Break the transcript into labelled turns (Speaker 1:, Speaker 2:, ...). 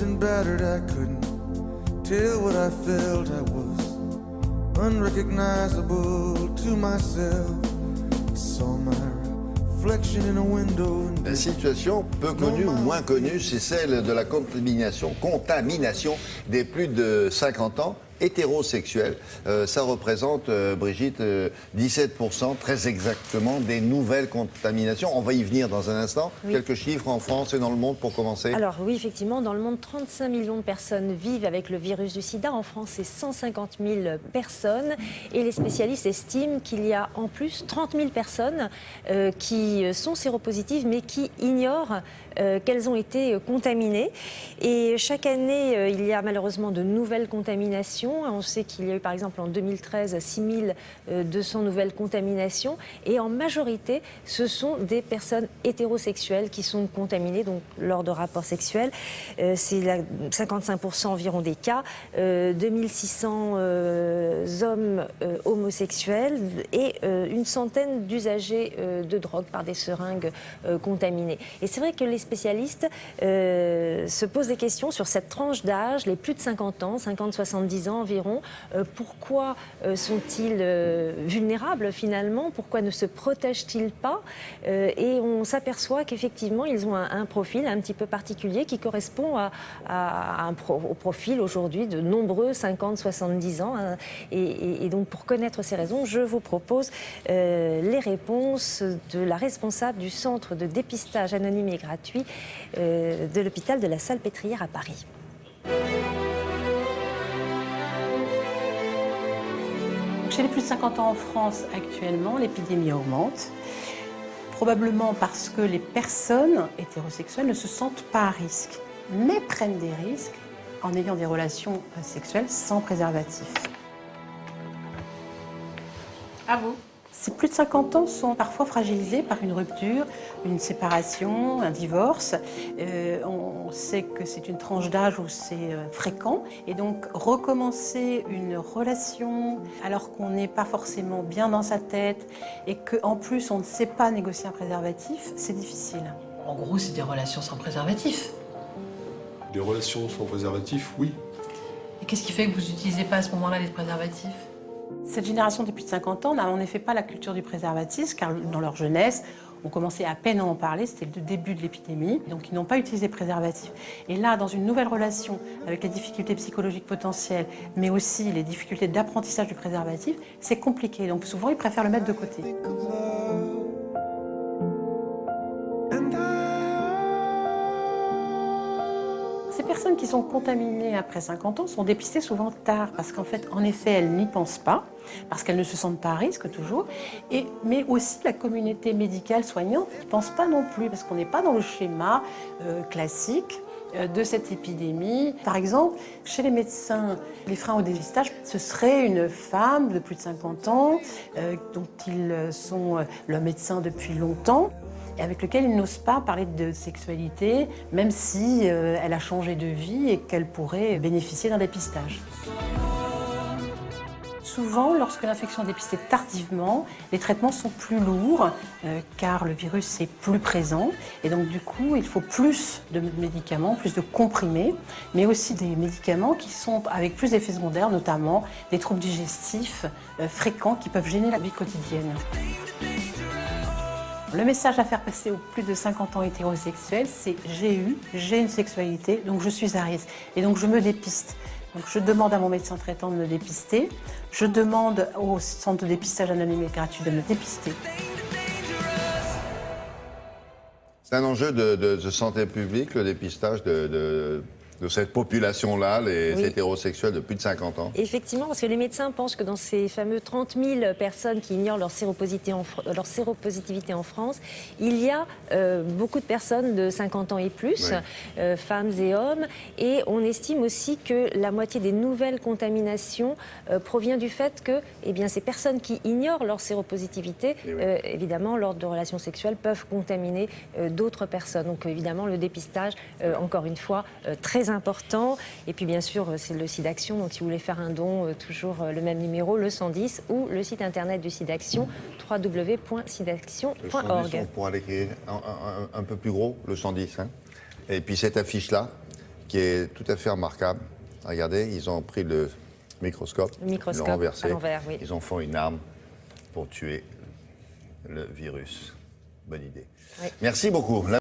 Speaker 1: bruised and battered, I couldn't tell what I felt. I was unrecognizable to myself. I saw my reflection in a window.
Speaker 2: La situation peu connue ou moins connue, c'est celle de la contamination des plus de 50 ans hétérosexuels. Ça représente, Brigitte, 17%, très exactement, des nouvelles contaminations. On va y venir dans un instant. Oui. Quelques chiffres en France et dans le monde pour commencer.
Speaker 3: Alors oui, effectivement, dans le monde, 35 millions de personnes vivent avec le virus du sida. En France, c'est 150 000 personnes. Et les spécialistes estiment qu'il y a en plus 30 000 personnes qui sont séropositives, mais qui ignorent qu'elles ont été contaminées. Et chaque année, il y a malheureusement de nouvelles contaminations. On sait qu'il y a eu par exemple en 2013 6200 nouvelles contaminations et en majorité ce sont des personnes hétérosexuelles qui sont contaminées donc lors de rapports sexuels. C'est 55% environ des cas, 2600 hommes homosexuels et une centaine d'usagers de drogue par des seringues contaminées. Et c'est vrai que les spécialistes se posent des questions sur cette tranche d'âge, les plus de 50 ans, 50-70 ans environ. Pourquoi sont-ils vulnérables finalement? Pourquoi ne se protègent-ils pas? Et on s'aperçoit qu'effectivement, ils ont un profil un petit peu particulier qui correspond au profil aujourd'hui de nombreux 50-70 ans. Et donc, pour connaître ces raisons, je vous propose les réponses de la responsable du centre de dépistage anonyme et gratuit de l'hôpital de la Salpêtrière à Paris.
Speaker 4: Chez les plus de 50 ans en France, actuellement, l'épidémie augmente. Probablement parce que les personnes hétérosexuelles ne se sentent pas à risque, mais prennent des risques en ayant des relations sexuelles sans préservatif. À vous. Ces plus de 50 ans sont parfois fragilisés par une rupture, une séparation, un divorce. On sait que c'est une tranche d'âge où c'est fréquent. Et donc, recommencer une relation alors qu'on n'est pas forcément bien dans sa tête et qu'en plus, on ne sait pas négocier un préservatif, c'est difficile.
Speaker 5: En gros, c'est des relations sans préservatif.
Speaker 6: Des relations sans préservatif, oui.
Speaker 5: Et qu'est-ce qui fait que vous n'utilisez pas à ce moment-là les préservatifs ?
Speaker 4: Cette génération des plus de 50 ans n'a en effet pas la culture du préservatif, car dans leur jeunesse, on commençait à peine à en parler, c'était le début de l'épidémie, donc ils n'ont pas utilisé de préservatif. Et là, dans une nouvelle relation, avec les difficultés psychologiques potentielles, mais aussi les difficultés d'apprentissage du préservatif, c'est compliqué, donc souvent ils préfèrent le mettre de côté. Ces personnes qui sont contaminées après 50 ans sont dépistées souvent tard, parce qu'en fait, en effet, elles n'y pensent pas, parce qu'elles ne se sentent pas à risque toujours, mais aussi la communauté médicale soignante n'y pense pas non plus, parce qu'on n'est pas dans le schéma classique de cette épidémie. Par exemple, chez les médecins, les freins au dépistage, ce serait une femme de plus de 50 ans, dont ils sont le médecin depuis longtemps, et avec lequel ils n'osent pas parler de sexualité, même si elle a changé de vie et qu'elle pourrait bénéficier d'un dépistage. Souvent, lorsque l'infection est dépistée tardivement, les traitements sont plus lourds car le virus est plus présent et donc du coup, il faut plus de médicaments, plus de comprimés, mais aussi des médicaments qui sont avec plus d'effets secondaires, notamment des troubles digestifs fréquents qui peuvent gêner la vie quotidienne. Le message à faire passer aux plus de 50 ans hétérosexuels, c'est j'ai une sexualité, donc je suis à risque et donc je me dépiste. Donc je demande à mon médecin traitant de me dépister, je demande au centre de dépistage anonyme et gratuit de me dépister.
Speaker 2: C'est un enjeu de santé publique, le dépistage de cette population-là, les hétérosexuels de plus de 50 ans.
Speaker 3: Effectivement, parce que les médecins pensent que dans ces fameux 30 000 personnes qui ignorent leur séropositivité en France, il y a beaucoup de personnes de 50 ans et plus, femmes et hommes, et on estime aussi que la moitié des nouvelles contaminations provient du fait que ces personnes qui ignorent leur séropositivité, évidemment, lors de relations sexuelles, peuvent contaminer d'autres personnes. Donc évidemment, le dépistage, encore une fois, très important. Et puis bien sûr, c'est le SIDAction. Donc si vous voulez faire un don, toujours le même numéro, le 110, ou le site internet du SIDAction, www.sidaction.org.
Speaker 2: On pourra l'écrire un peu plus gros, le 110. Hein. Et puis cette affiche-là, qui est tout à fait remarquable. Regardez, ils ont pris le microscope,
Speaker 3: Le microscope
Speaker 2: l'ont renversé,
Speaker 3: à l'envers, oui.
Speaker 2: ils en font une arme pour tuer le virus. Bonne idée.
Speaker 3: Oui.
Speaker 2: Merci beaucoup.